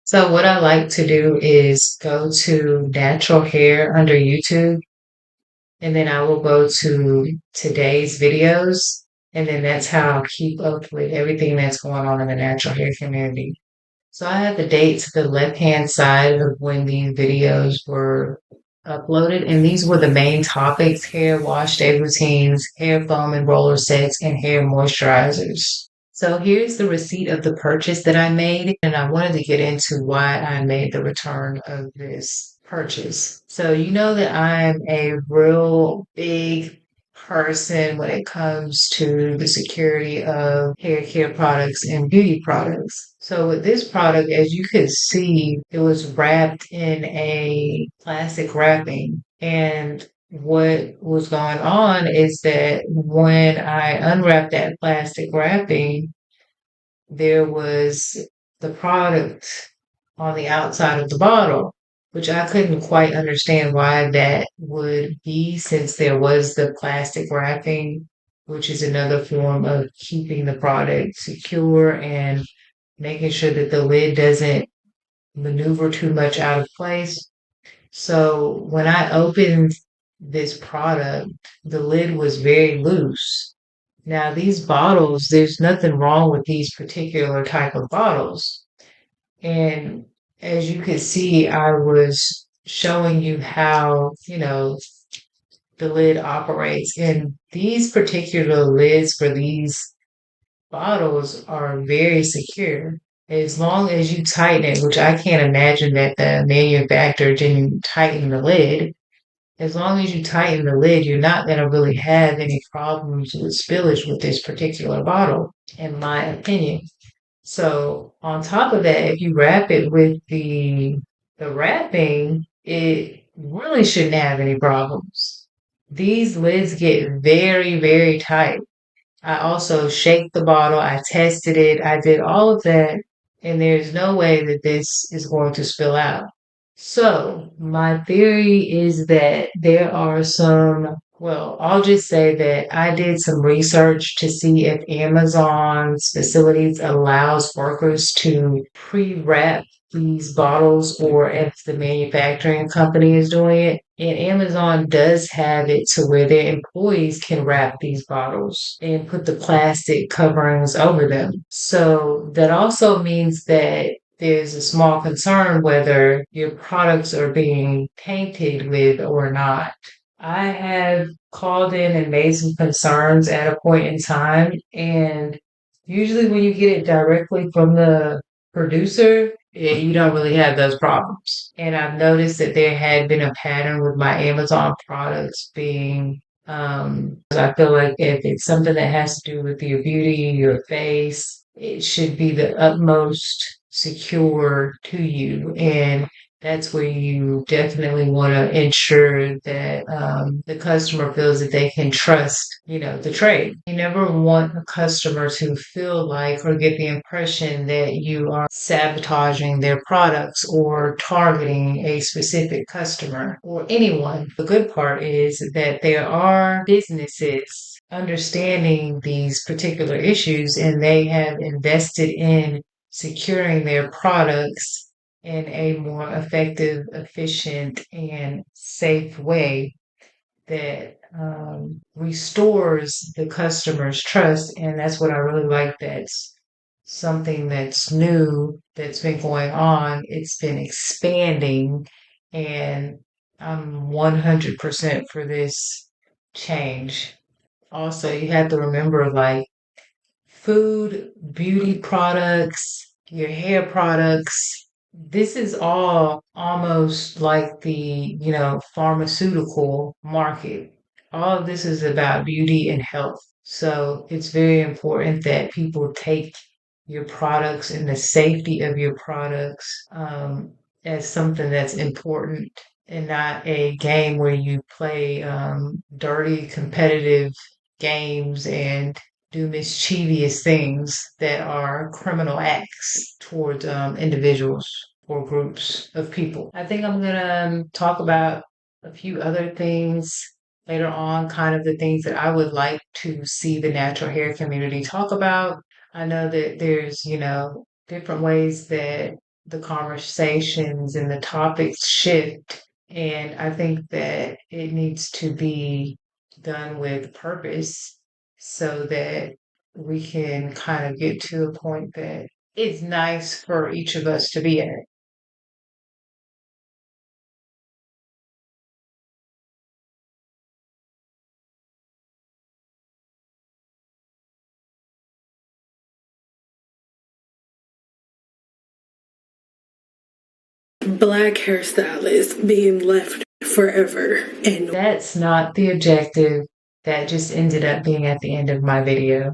So what I like to do is go to natural hair under YouTube, and then I will go to today's videos, and then that's how I'll keep up with everything that's going on in the natural hair community. So I have the date to the left-hand side of when these videos were uploaded, and these were the main topics: hair wash day routines, hair foam and roller sets, and hair moisturizers. So here's the receipt of the purchase that I made, and I wanted to get into why I made the return of this purchase. So you know that I'm a real big person when it comes to the security of hair care products and beauty products. So with this product, as you could see, it was wrapped in a plastic wrapping. And what was going on is that when I unwrapped that plastic wrapping, there was the product on the outside of the bottle, which I couldn't quite understand why that would be since there was the plastic wrapping, which is another form of keeping the product secure and making sure that the lid doesn't maneuver too much out of place. So when I opened this product, the lid was very loose. Now, these bottles, there's nothing wrong with these particular type of bottles. And as you can see, I was showing you how, the lid operates. And these particular lids for these bottles are very secure. As long as you tighten it, which I can't imagine that the manufacturer didn't tighten the lid. As long as you tighten the lid, you're not going to really have any problems with spillage with this particular bottle, in my opinion. So on top of that, if you wrap it with the wrapping, it really shouldn't have any problems. These lids get very, very tight. I also shake the bottle, I tested it, I did all of that, and there's no way that this is going to spill out. So, my theory is that there are I'll just say that I did some research to see if Amazon's facilities allows workers to pre-wrap these bottles or if the manufacturing company is doing it. And Amazon does have it to where their employees can wrap these bottles and put the plastic coverings over them. So that also means that there's a small concern whether your products are being tainted with or not. I have called in and made some concerns at a point in time, and usually when you get it directly from the producer, you don't really have those problems. And I've noticed that there had been a pattern with my Amazon products being, I feel like if it's something that has to do with your beauty, your face, it should be the utmost secure to you. And that's where you definitely want to ensure that the customer feels that they can trust, the trade. You never want a customer to feel like or get the impression that you are sabotaging their products or targeting a specific customer or anyone. The good part is that there are businesses understanding these particular issues and they have invested in securing their products in a more effective, efficient, and safe way that restores the customer's trust. And that's what I really like. That's something that's new that's been going on. It's been expanding, and I'm 100% for this change. Also, you have to remember like food, beauty products, your hair products. This is all almost like the, pharmaceutical market. All of this is about beauty and health. So it's very important that people take your products and the safety of your products as something that's important and not a game where you play dirty competitive games and do mischievous things that are criminal acts towards individuals or groups of people. I think I'm going to talk about a few other things later on, kind of the things that I would like to see the natural hair community talk about. I know that there's, different ways that the conversations and the topics shift. And I think that it needs to be done with purpose so that we can kind of get to a point that it's nice for each of us to be at. Black hairstylist being left forever. And That's not the objective. That just ended up being at the end of my video.